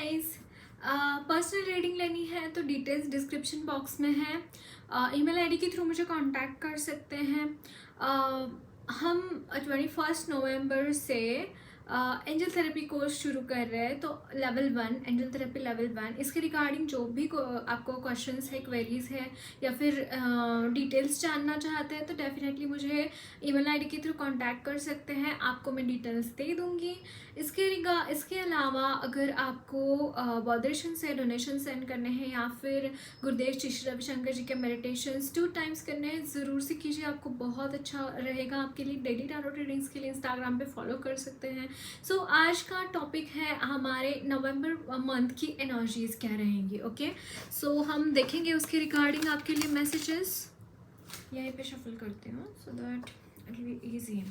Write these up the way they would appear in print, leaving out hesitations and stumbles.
Guys, personal reading लेनी है तो डिटेल्स डिस्क्रिप्शन बॉक्स में है। ईमेल आईडी के थ्रू मुझे कांटेक्ट कर सकते हैं। हम 21 नवंबर से एंजल थेरेपी कोर्स शुरू कर रहे हैं, तो लेवल 1 एंजल थेरेपी लेवल 1, इसके रिगार्डिंग जो भी आपको क्वेश्चंस है, क्वेरीज है या फिर डिटेल्स जानना चाहते हैं तो डेफिनेटली मुझे ईमेल आईडी के थ्रू कांटेक्ट कर सकते हैं। आपको मैं डिटेल्स दे दूंगी। इसके अलावा अगर आपको बॉदरेशन से डोनेशन सेंड करने हैं या फिर गुरुदेव श्री श्री रविशंकर जी के मेडिटेशंस 2 टाइम्स करने हैं, ज़रूर से कीजिए। आपको बहुत अच्छा रहेगा आपके लिए। डेली टैरो रीडिंग्स के लिए इंस्टाग्राम पे फॉलो कर सकते हैं। सो आज का टॉपिक है हमारे नवंबर मंथ की एनर्जीज क्या रहेंगी। ओके, सो हम देखेंगे उसके रिगार्डिंग आपके लिए मैसेजेस। यहीं पे शफल करती हूँ so that it will be easy.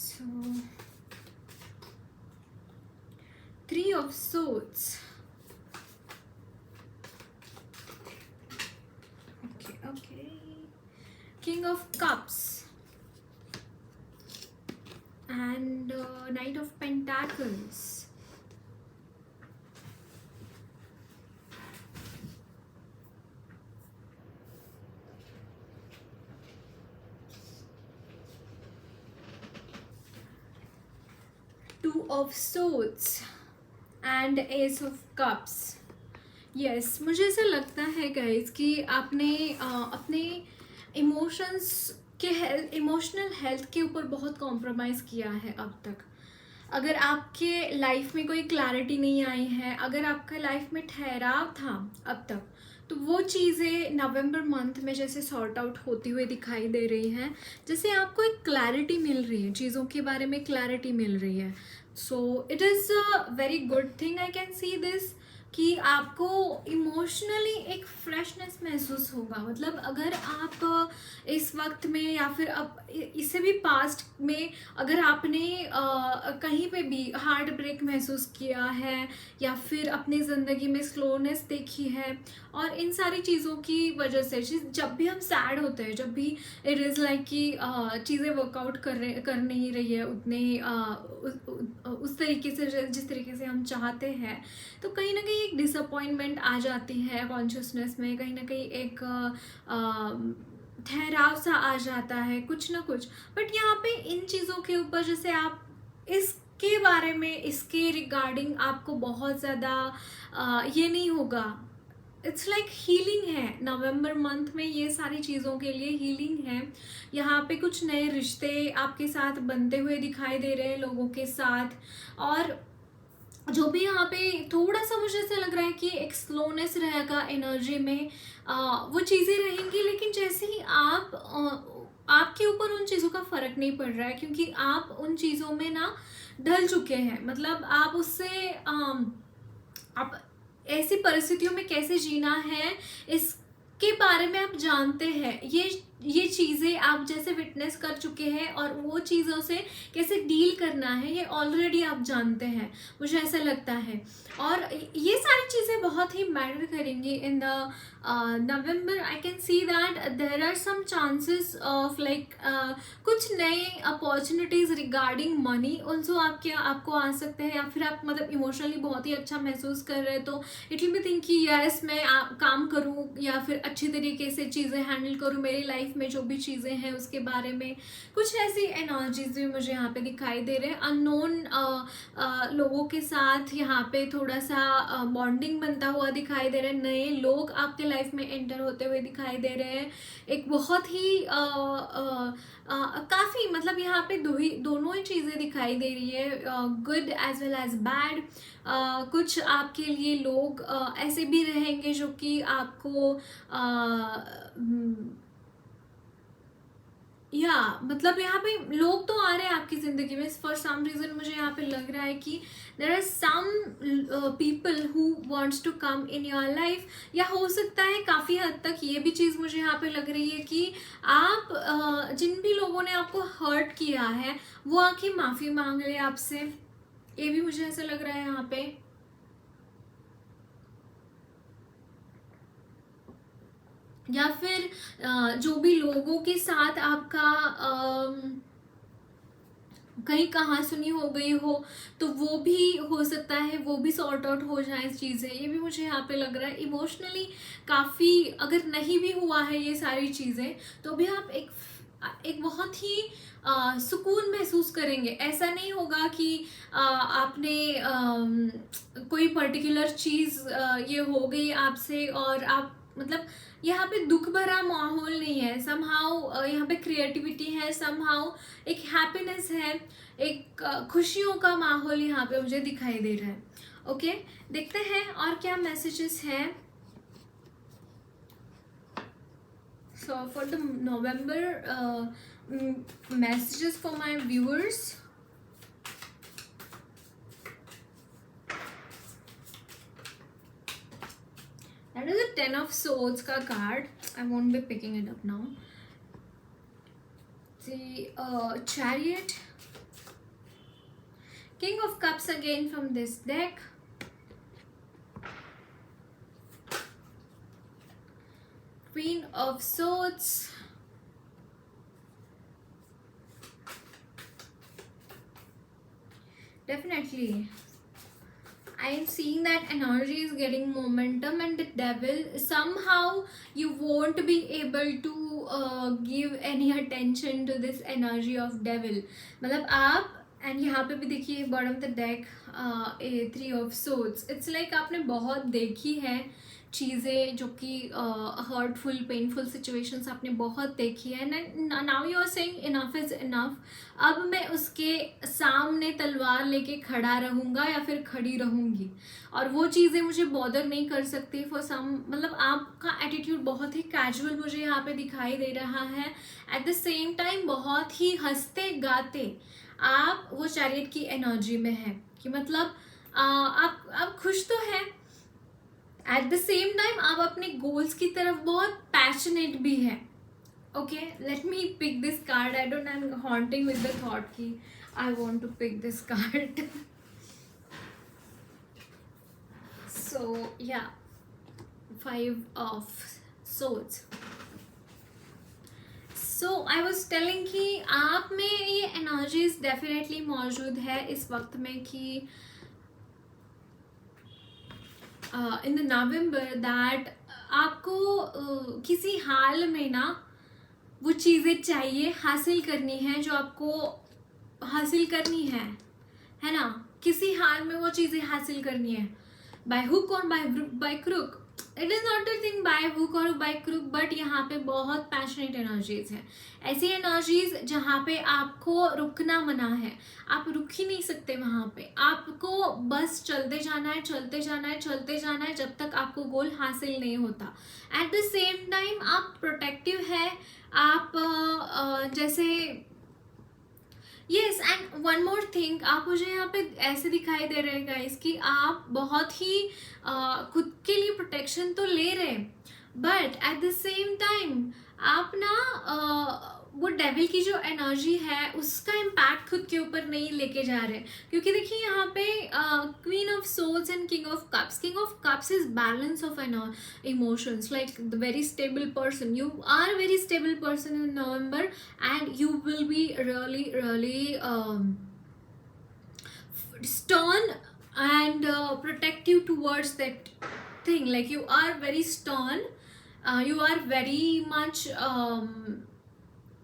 So, 3 of Swords. Okay. King of Cups and Knight of Pentacles. Two of Swords and Ace of Cups. Yes, मुझे ऐसा लगता है गाइज कि आपने अपने इमोशनल हेल्थ के ऊपर बहुत कॉम्प्रोमाइज़ किया है अब तक। अगर आपके लाइफ में कोई क्लैरिटी नहीं आई है, अगर आपके लाइफ में ठहराव था अब तक, तो वो चीज़ें नवंबर मंथ में जैसे सॉर्ट आउट होती हुई दिखाई दे रही हैं। जैसे आपको एक क्लैरिटी मिल रही है, चीज़ों के बारे में क्लैरिटी मिल रही है। So it is a very good thing, I can see this, कि आपको इमोशनली एक फ्रेशनेस महसूस होगा। मतलब अगर आप इस वक्त में या फिर अब इससे भी पास्ट में अगर आपने कहीं पे भी हार्ट ब्रेक महसूस किया है या फिर अपनी ज़िंदगी में स्लोनेस देखी है, और इन सारी चीज़ों की वजह से जब भी हम सैड होते हैं, जब भी इट इज़ लाइक कि चीज़ें वर्कआउट कर नहीं रही है उतने उस तरीके से जिस तरीके से हम चाहते हैं, तो कहीं ना कहीं एक डिसअपॉइंटमेंट आ जाती है कॉन्शियसनेस में। कहीं ना कहीं एक ठहराव सा आ जाता है, कुछ ना कुछ। बट यहाँ पे इन चीज़ों के ऊपर जैसे आप इसके बारे में, इसके रिगार्डिंग आपको बहुत ज़्यादा ये नहीं होगा। इट्स लाइक हीलिंग है नवंबर मंथ में, ये सारी चीज़ों के लिए हीलिंग है। यहाँ पे कुछ नए रिश्ते आपके साथ बनते हुए दिखाई दे रहे हैं लोगों के साथ, और जो भी यहाँ पे थोड़ा सा मुझे ऐसा लग रहा है कि एक स्लोनेस रहेगा एनर्जी में। वो चीज़ें रहेंगी, लेकिन जैसे ही आपके ऊपर उन चीज़ों का फर्क नहीं पड़ रहा है, क्योंकि आप उन चीज़ों में ना ढल चुके हैं। मतलब आप उससे आप ऐसी परिस्थितियों में कैसे जीना है इसके बारे में आप जानते हैं। ये चीज़ें आप जैसे विटनेस कर चुके हैं, और वो चीज़ों से कैसे डील करना है ये ऑलरेडी आप जानते हैं, मुझे ऐसा लगता है। और ये सारी चीज़ें बहुत ही मैटर करेंगी in the November. I can see that there are some chances of like कुछ नए अपॉर्चुनिटीज़ रिगार्डिंग मनी ऑल्सो आपको आ सकते हैं, या फिर आप मतलब इमोशनली बहुत ही अच्छा महसूस कर रहे हैं तो इट विल बी थिंक कि यस मैं काम करूँ या फिर अच्छी तरीके से चीज़ें हैंडल करूँ, मेरी लाइफ में जो भी चीज़ें हैं उसके बारे में कुछ ऐसी एनर्जीज भी मुझे यहाँ पे दिखाई दे रहे हैं। अननोन लोगों के साथ यहाँ पे थोड़ा सा बॉन्डिंग बनता हुआ दिखाई दे रहा है। नए लोग आपके लाइफ में एंटर होते हुए दिखाई दे रहे हैं। एक बहुत ही काफ़ी मतलब यहाँ पे दोनों ही चीज़ें दिखाई दे रही है, good as well as bad. कुछ आपके लिए लोग ऐसे भी रहेंगे जो कि आपको मतलब यहाँ पे लोग तो आ रहे हैं आपकी ज़िंदगी में। फॉर सम रीज़न मुझे यहाँ पे लग रहा है कि there are some people who wants to come in your life, या हो सकता है काफ़ी हद तक ये भी चीज़ मुझे यहाँ पे लग रही है कि आप जिन भी लोगों ने आपको हर्ट किया है वो आके माफ़ी मांग ले आपसे। ये भी मुझे ऐसा लग रहा है यहाँ पे। या फिर जो भी लोगों के साथ आपका कहीं कहाँ सुनी हो गई हो तो वो भी हो सकता है, वो भी सॉर्ट आउट हो जाए चीज़ें। ये भी मुझे यहाँ पे लग रहा है इमोशनली काफ़ी, अगर नहीं भी हुआ है ये सारी चीज़ें तो भी आप एक बहुत ही सुकून महसूस करेंगे। ऐसा नहीं होगा कि आपने कोई पर्टिकुलर चीज़ ये हो गई आपसे और आप मतलब यहाँ पे दुख भरा माहौल नहीं है। समहाउ यहाँ पे क्रिएटिविटी है, समहाउ एक हैप्पीनेस है, एक खुशियों का माहौल यहाँ पे मुझे दिखाई दे रहा है। ओके, देखते हैं और क्या मैसेजेस हैं। So for the November messages for my viewers. That is a 10 of Swords का card. I won't be picking it up now. The Chariot, King of Cups again from this deck, Queen of Swords, definitely I am seeing that energy is getting momentum, and the Devil, somehow you won't be able to give any attention to this energy of Devil. मतलब आप, and यहाँ पे भी देखिए bottom of the deck, a 3 of Swords. It's like आपने बहुत देखी है चीज़ें जो कि हर्टफुल पेनफुल सिचुएशंस आपने बहुत देखी है, now you are saying enough is enough. अब मैं उसके सामने तलवार लेके खड़ा रहूँगा या फिर खड़ी रहूँगी, और वो चीज़ें मुझे बॉदर नहीं कर सकती फॉर सम। मतलब आपका एटीट्यूड बहुत ही कैजुअल मुझे यहाँ पे दिखाई दे रहा है। एट द सेम टाइम बहुत ही हंसते गाते आप वो चैरियट की एनर्जी में है कि मतलब आप खुश तो हैं, एट द सेम टाइम आप अपने गोल्स की तरफ बहुत पैशनेट भी है। Okay, let me pick this card. I don't, I am haunting with the thought कि I want to pick this card. So yeah 5 of Swords. So I was telling कि आप में ये एनर्जीज डेफिनेटली मौजूद है इस वक्त में कि इन द नवंबर दैट आपको किसी हाल में ना वो चीज़ें चाहिए, हासिल करनी है जो आपको हासिल करनी है ना। किसी हाल में वो चीज़ें हासिल करनी है, बाय हुक और by crook. It is not a thing by hook और बाय क्रुक, बट यहाँ पे बहुत पैशनेट एनर्जीज है, ऐसी एनर्जीज जहाँ पे आपको रुकना मना है। आप रुक ही नहीं सकते वहाँ पे, आपको बस चलते जाना है, चलते जाना है, चलते जाना है जब तक आपको गोल हासिल नहीं होता। एट द सेम टाइम आप प्रोटेक्टिव है, आप जैसे yes. And one more thing, आप मुझे यहाँ पे ऐसे दिखाई दे रहे हैं गाइस कि आप बहुत ही खुद के लिए प्रोटेक्शन तो ले रहे हैं, but at the same time आप ना वो डेविल की जो एनर्जी है उसका इम्पैक्ट खुद के ऊपर नहीं लेके जा रहे। क्योंकि देखिए यहाँ पे queen of souls and king of cups, king of cups is balance of emotions, like the very stable person. You are a very stable person in November, and you will be really stern and protective towards that thing. Like you are very stern, you are very much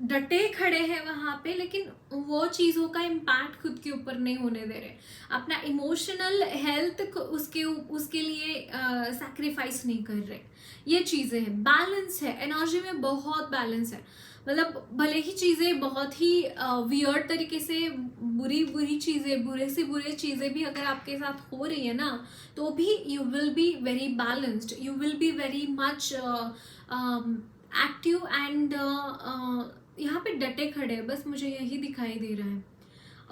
डटे खड़े हैं वहाँ पे, लेकिन वो चीज़ों का impact खुद के ऊपर नहीं होने दे रहे। अपना इमोशनल हेल्थ उसके लिए सैक्रिफाइस नहीं कर रहे। ये चीज़ें हैं, बैलेंस है, एनर्जी में बहुत बैलेंस है। मतलब भले ही चीज़ें बहुत ही वियर्ड तरीके से बुरी चीज़ें, बुरे से बुरे चीज़ें भी अगर आपके साथ हो रही है ना, तो भी you will be very balanced, you will be very much active and यहाँ पे डटे खड़े, बस मुझे यही दिखाई दे रहा है।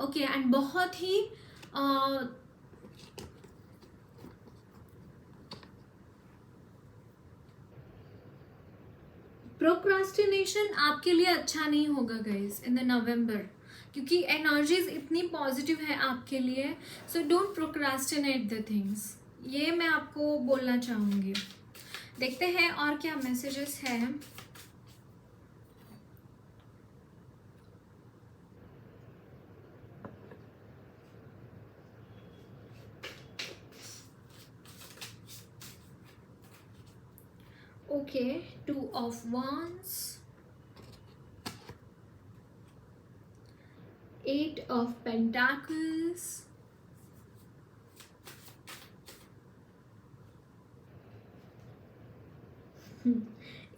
ओके, एंड बहुत ही प्रोक्रास्टिनेशन आपके लिए अच्छा नहीं होगा गाइस इन द नवंबर, क्योंकि एनर्जीज इतनी पॉजिटिव है आपके लिए। So don't procrastinate the things, ये मैं आपको बोलना चाहूँगी। देखते हैं और क्या मैसेजेस हैं। Okay, 2 of Wands, 8 of Pentacles,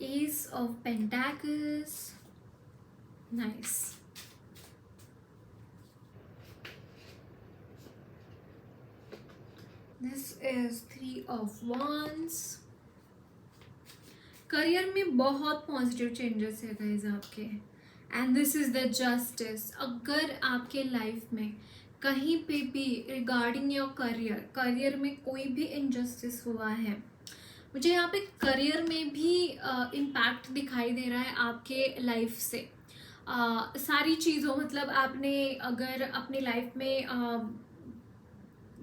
Ace of Pentacles. Nice. This is 3 of Wands. Career में बहुत पॉजिटिव चेंजेस है गाइज आपके, and this is the justice. अगर आपके लाइफ में कहीं पे भी रिगार्डिंग योर करियर में कोई भी इनजस्टिस हुआ है, मुझे यहाँ पे करियर में भी इम्पैक्ट दिखाई दे रहा है आपके लाइफ से. सारी चीज़ों मतलब आपने अगर अपनी लाइफ में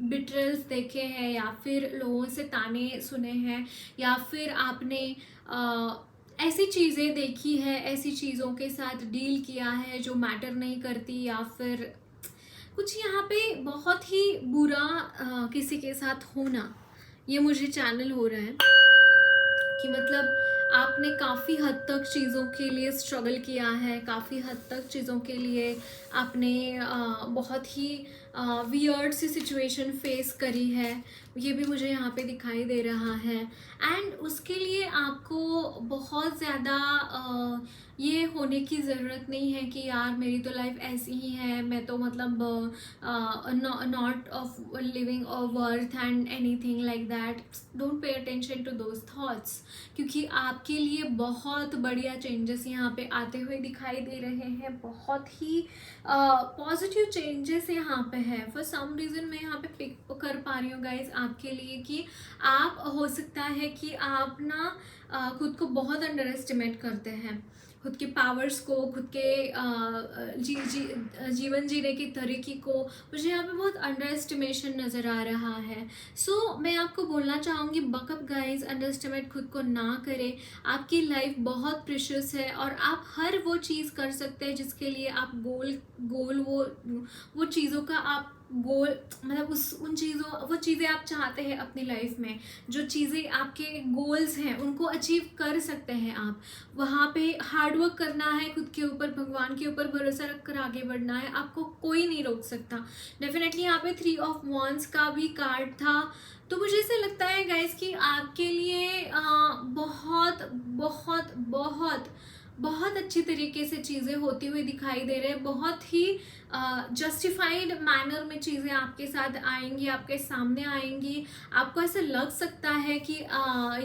बिट्रेल्स देखे हैं या फिर लोगों से ताने सुने हैं या फिर आपने ऐसी चीज़ें देखी है, ऐसी चीज़ों के साथ डील किया है जो मैटर नहीं करती, या फिर कुछ यहाँ पे बहुत ही बुरा किसी के साथ होना, ये मुझे चैनल हो रहा है कि मतलब आपने काफ़ी हद तक चीज़ों के लिए स्ट्रगल किया है, काफ़ी हद तक चीज़ों के लिए आपने बहुत ही वियर्ड सी सिचुएशन फेस करी है, ये भी मुझे यहाँ पे दिखाई दे रहा है. एंड उसके लिए आपको बहुत ज़्यादा ये होने की ज़रूरत नहीं है कि यार मेरी तो लाइफ ऐसी ही है, मैं तो मतलब not of living a worth and anything like that. Don't pay attention to those thoughts, क्योंकि आपके लिए बहुत बढ़िया चेंजेस यहाँ पे आते हुए दिखाई दे रहे हैं. बहुत ही पॉजिटिव चेंजेस यहाँ पे है. फॉर सम रीज़न मैं यहाँ पे पिक कर पा रही हूँ गाइज आपके लिए कि आप हो सकता है कि आप ना खुद को बहुत अंडर एस्टिमेट करते हैं, खुद के पावर्स को, खुद के जीवन जीने के तरीके को. मुझे यहाँ पे बहुत अंडर एस्टिमेशन नज़र आ रहा है. सो मैं आपको बोलना चाहूँगी बकअप गाइज, अंडर एस्टिमेट खुद को ना करें. आपकी लाइफ बहुत प्रेशियस है और आप हर वो चीज़ कर सकते हैं जिसके लिए आप गोल वो चीज़ों का आप गोल मतलब वो चीज़ें आप चाहते हैं अपनी लाइफ में, जो चीज़ें आपके गोल्स हैं उनको अचीव कर सकते हैं आप. वहाँ पे हार्ड वर्क करना है, खुद के ऊपर, भगवान के ऊपर भरोसा रखकर आगे बढ़ना है. आपको कोई नहीं रोक सकता. डेफिनेटली यहाँ पे 3 of Wands का भी कार्ड था, तो मुझे ऐसा लगता है गाइस कि आपके लिए बहुत बहुत बहुत बहुत अच्छी तरीके से चीज़ें होती हुई दिखाई दे रहे हैं. बहुत ही जस्टिफाइड मैनर में चीज़ें आपके साथ आएंगी, आपके सामने आएंगी. आपको ऐसा लग सकता है कि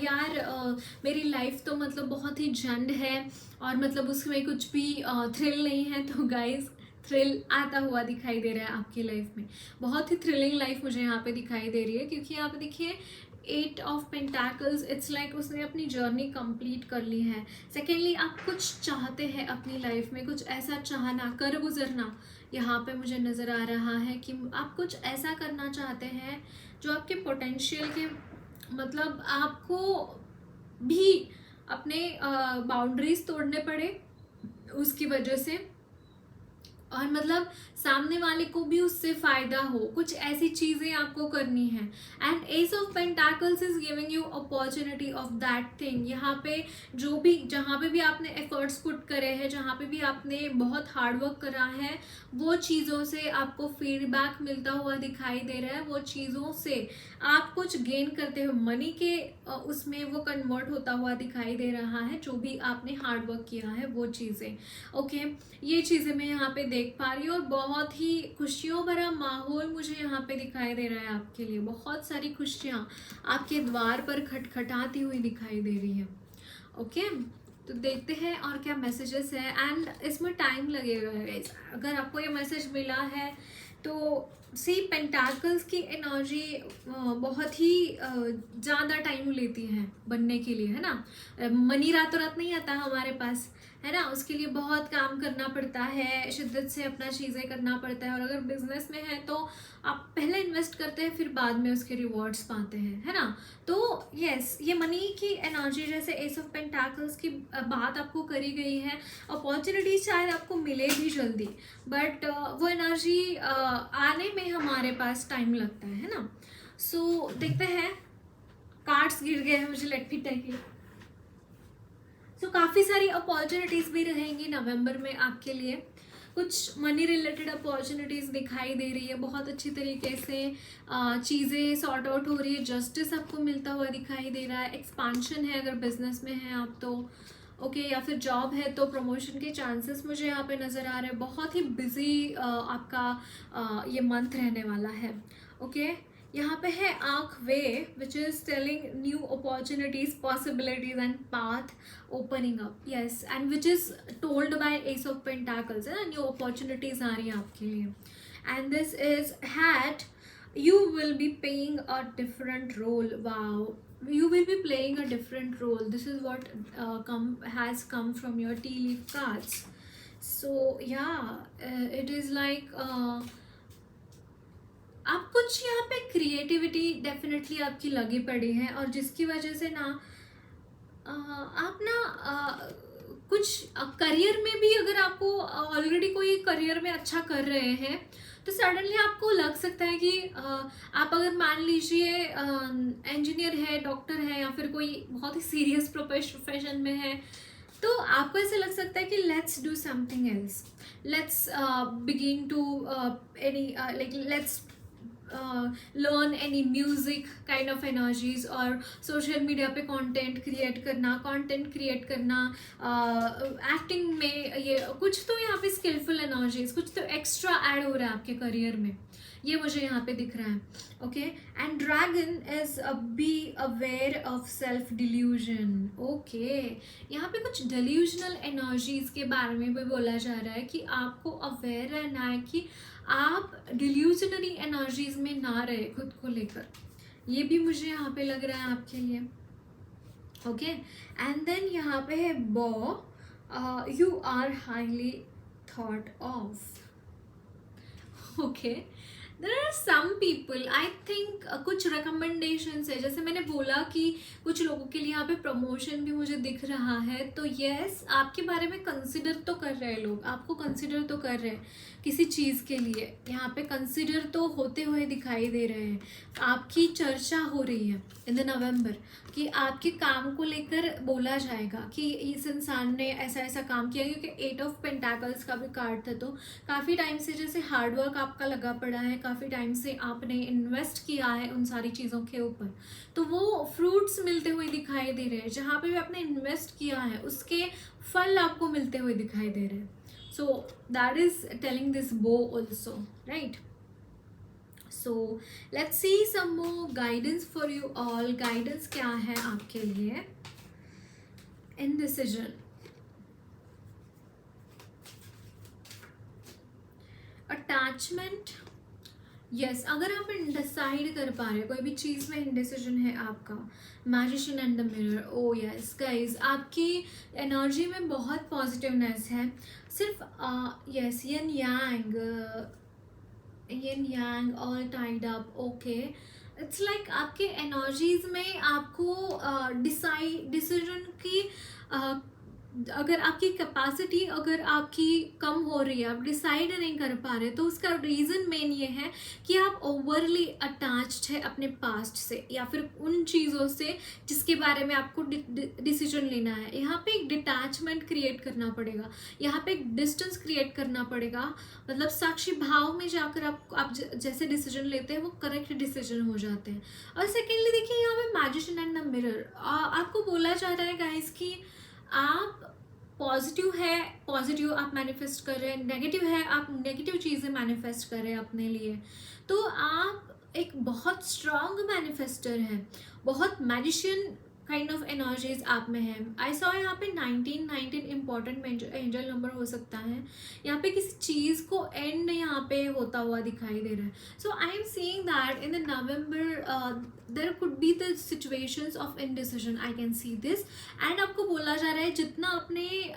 यार मेरी लाइफ तो मतलब बहुत ही झंड है और मतलब उसमें कुछ भी थ्रिल नहीं है. तो गाइस थ्रिल आता हुआ दिखाई दे रहा है आपकी लाइफ में. बहुत ही थ्रिलिंग लाइफ मुझे यहाँ पे दिखाई दे रही है, क्योंकि यहाँ पे देखिए 8 of Pentacles, इट्स लाइक उसने अपनी जर्नी कंप्लीट कर ली है. सेकेंडली आप कुछ चाहते हैं अपनी लाइफ में, कुछ ऐसा चाहना, कर गुजरना यहाँ पे मुझे नज़र आ रहा है कि आप कुछ ऐसा करना चाहते हैं जो आपके पोटेंशियल के मतलब आपको भी अपने बाउंड्रीज तोड़ने पड़े उसकी वजह से, और मतलब सामने वाले को भी उससे फ़ायदा हो, कुछ ऐसी चीज़ें आपको करनी है. And S of pentacles is giving you opportunity of that thing. यहाँ पे जहाँ पे भी आपने एफर्ट्स पुट करे हैं, जहाँ पे भी आपने बहुत हार्ड वर्क करा है, वो चीज़ों से आपको फीडबैक मिलता हुआ दिखाई दे रहा है. वो चीज़ों से आप कुछ गेन करते हो, मनी के उसमें वो कन्वर्ट होता हुआ दिखाई दे रहा है, जो भी आपने हार्ड वर्क किया है वो चीज़ें. ओके, ये चीज़ें मैं यहाँ पे देख पा रही हूँ और बहुत ही खुशियों भरा माहौल मुझे यहाँ पे दिखाई दे रहा है आपके लिए. बहुत सारी खुशियाँ आपके द्वार पर खटखटाती हुई दिखाई दे रही है. ओके, तो देखते हैं और क्या मैसेजेस है. एंड इसमें टाइम लगेगा गाइस. अगर आपको ये मैसेज मिला है तो सी पेंटाकल्स की एनर्जी बहुत ही ज़्यादा टाइम लेती है बनने के लिए, है ना. मनी रातों रात नहीं आता हमारे पास, है ना. उसके लिए बहुत काम करना पड़ता है, शिद्दत से अपना चीज़ें करना पड़ता है. और अगर बिजनेस में है तो आप पहले इन्वेस्ट करते हैं, फिर बाद में उसके रिवॉर्ड्स पाते हैं, है ना. तो यस, ये मनी की एनर्जी जैसे एस ऑफ पेंटाकल्स की बात आपको करी गई है. अपॉर्चुनिटी शायद आपको मिले भी जल्दी, बट वो एनर्जी आने में हमारे पास टाइम लगता है ना. सो देखते हैं, कार्ड्स गिर गए हैं मुझे. Let me take it. So काफ़ी सारी अपॉर्चुनिटीज़ भी रहेंगी नवंबर में आपके लिए। कुछ मनी रिलेटेड अपॉर्चुनिटीज़ दिखाई दे रही है, बहुत अच्छी तरीके से चीज़ें सॉर्ट आउट हो रही है, जस्टिस आपको मिलता हुआ दिखाई दे रहा है, एक्सपांशन है अगर बिजनेस में है आप तो ओके, या फिर जॉब है तो प्रमोशन के चांसेस मुझे यहाँ पे नज़र आ रहे हैं। बहुत ही बिजी आपका ये मंथ रहने वाला है ओके। यहाँ पे है आंख way which is telling new opportunities, possibilities and path opening up, yes, and which is told by ace of pentacles, है ना, न्यू अपॉर्चुनिटीज आ रही हैं आपके लिए। And this is that, you will be playing a different role. Wow, you will be playing a different role. This is what has come from your tea leaf cards. So yeah, it is like आप कुछ यहाँ पे creativity definitely आपकी लगी पड़ी है, और जिसकी वजह से ना आप ना कुछ करियर में भी, अगर आपको ऑलरेडी कोई करियर में अच्छा कर रहे हैं तो सडनली आपको लग सकता है कि आप अगर मान लीजिए इंजीनियर है, डॉक्टर है, या फिर कोई बहुत ही सीरियस प्रोफेशन में है, तो आपको ऐसे लग सकता है कि let's do something else, let's begin to any like let's learn any music kind of energies, और सोशल मीडिया पे कंटेंट क्रिएट करना, एक्टिंग में ये कुछ तो यहाँ पे स्किलफुल एनर्जीज, कुछ तो एक्स्ट्रा ऐड हो रहा है आपके करियर में, ये मुझे यहाँ पे दिख रहा है okay. And dragon is be aware of self delusion okay. यहाँ पे कुछ डिल्यूजनल एनर्जीज के बारे में भी बोला जा रहा है कि आपको अवेयर रहना है कि आप डिल्यूजनरी एनर्जीज में ना रहे खुद को लेकर, ये भी मुझे यहाँ पे लग रहा है आपके लिए ओके। एंड देन यहाँ पे है बॉ, you are highly thought of okay. There are some people, I think कुछ रिकमेंडेशंस है, जैसे मैंने बोला कि कुछ लोगों के लिए यहाँ पे प्रमोशन भी मुझे दिख रहा है, तो यस आपके बारे में कंसिडर तो कर रहे हैं लोग, आपको कंसिडर तो कर रहे हैं किसी चीज़ के लिए, यहाँ पे कंसिडर तो होते हुए दिखाई दे रहे हैं, आपकी चर्चा हो रही है इन द नवंबर कि आपके काम को लेकर बोला जाएगा कि इस इंसान ने ऐसा ऐसा काम किया, क्योंकि 8 ऑफ पेंटाकल्स का भी कार्ड था, तो काफ़ी टाइम से जैसे हार्डवर्क आपका लगा पड़ा है, काफ़ी टाइम से आपने इन्वेस्ट किया है उन सारी चीज़ों के ऊपर, तो वो फ्रूट्स मिलते हुए दिखाई दे रहे हैं, जहाँ पे भी आपने इन्वेस्ट किया है उसके फल आपको मिलते हुए दिखाई दे रहे हैं। So that is telling this bow also, right? So let's see some more guidance for you all. Guidance क्या है आपके लिए? Indecision, attachment, यस अगर आप इंडिसाइड कर पा रहे हो, कोई भी चीज़ में इंडिसीजन है आपका, magician and the mirror, O yes guys आपकी एनर्जी में बहुत पॉजिटिवनेस है, सिर्फ yes N Yang all tied up okay. It's like आपके एनर्जीज में आपको डिसीजन की अगर आपकी कैपेसिटी अगर आपकी कम हो रही है, आप डिसाइड नहीं कर पा रहे, तो उसका रीज़न मेन ये है कि आप ओवरली अटैच्ड है अपने पास्ट से या फिर उन चीज़ों से जिसके बारे में आपको डिसीजन लेना है। यहाँ पे एक डिटैचमेंट क्रिएट करना पड़ेगा, यहाँ पे एक डिस्टेंस क्रिएट करना पड़ेगा, मतलब साक्षी भाव में जाकर आप जैसे डिसीजन लेते हैं वो करेक्ट डिसीजन हो जाते हैं। और सेकेंडली देखिए यहाँ पे मैजिशियन एंड द मिरर, आपको बोला जा रहा है गाइस कि आप पॉजिटिव है, पॉजिटिव आप मैनिफेस्ट कर रहे हैं, नेगेटिव है आप नेगेटिव चीज़ें मैनिफेस्ट कर रहे हैं अपने लिए, तो आप एक बहुत स्ट्रॉन्ग मैनिफेस्टर हैं, बहुत मैजिशियन काइंड ऑफ एनर्जीज आप में है। आई सॉ यहाँ पे 19 इंपॉर्टेंट एंजल नंबर हो सकता है, यहाँ पे किसी चीज़ को एंड यहाँ पे होता हुआ दिखाई दे रहा है। So I am seeing that in the November there could be the situations of indecision, I can see this. And आपको बोला जा रहा है जितना अपने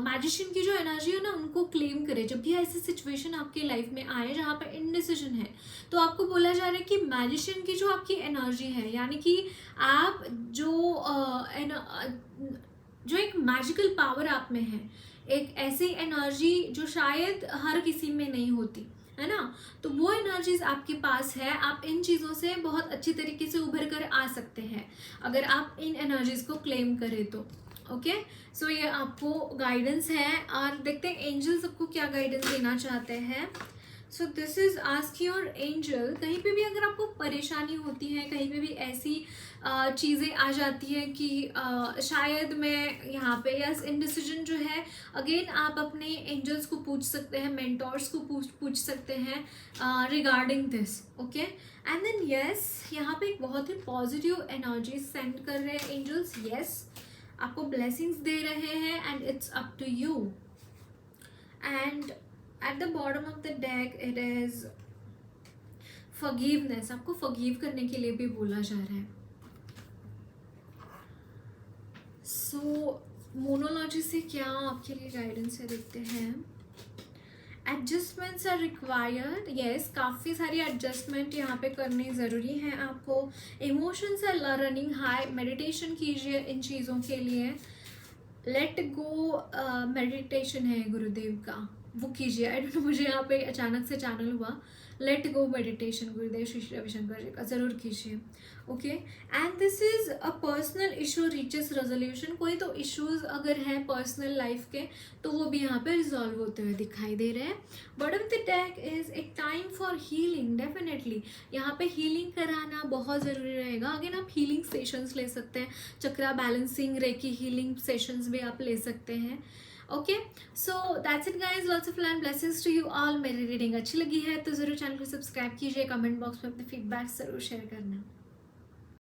मैजिशियन की जो एनर्जी है ना उनको क्लेम करे, जब भी ऐसी सिचुएशन आपकी लाइफ में आए जहाँ पे इनडिसीजन है, तो आपको बोला जा रहा है कि मैजिशियन की जो आपकी एनर्जी है, यानी कि आप जो एक मैजिकल पावर आप में है, एक ऐसी एनर्जी जो शायद हर किसी में नहीं होती है ना, तो वो एनर्जीज आपके पास है। आप इन चीज़ों से बहुत अच्छी तरीके से उभर कर आ सकते हैं अगर आप इन एनर्जीज को क्लेम करें तो ओके, सो ये आपको गाइडेंस है और देखते हैं एंजल्स आपको क्या गाइडेंस देना चाहते हैं। So this is ask your angel. कहीं पे भी अगर आपको परेशानी होती है, कहीं पे भी ऐसी चीज़ें आ जाती है कि शायद मैं यहाँ पे यस इनडिसीजन जो है, अगेन आप अपने एंजल्स को पूछ सकते हैं, मेंटोर्स को पूछ सकते हैं regarding this. Okay, and then yes यहाँ पे एक बहुत ही पॉजिटिव एनर्जी सेंड कर रहे हैं एंजल्स। यस, आपको ब्लेसिंग्स दे रहे हैं and it's up to you. And at the bottom of the deck it is forgiveness. आपको फॉरगिव करने के लिए भी बोला जा रहा है। सो मोनोलॉजी से क्या आपके लिए गाइडेंस है, देखते हैं। Adjustments are required. येस, काफ़ी सारी एडजस्टमेंट यहाँ पे करनी ज़रूरी है आपको। Emotions are running high. Meditation कीजिए इन चीज़ों के लिए। लेट गो मेडिटेशन है गुरुदेव का, वो कीजिए। आई डोंट नो, मुझे यहाँ पे अचानक से चैनल हुआ। लेट गो मेडिटेशन गुरुदेव श्री रविशंकर जी का ज़रूर कीजिए। Okay, and this is a personal issue reaches resolution. कोई तो इश्यूज अगर हैं पर्सनल लाइफ के, तो वो भी यहाँ पे रिजॉल्व होते हुए दिखाई दे रहे हैं। Bottom of the deck is a time for healing. Definitely यहाँ पे हीलिंग कराना बहुत ज़रूरी रहेगा। अगेन आप हीलिंग सेशंस ले सकते हैं, chakra balancing, reiki healing sessions भी आप ले सकते हैं। Okay, so that's it guys, lots of love blessings to you all. मेरी रीडिंग अच्छी लगी है तो ज़रूर चैनल को सब्सक्राइब कीजिए, कमेंट बॉक्स में अपने फीडबैक ज़रूर शेयर करना।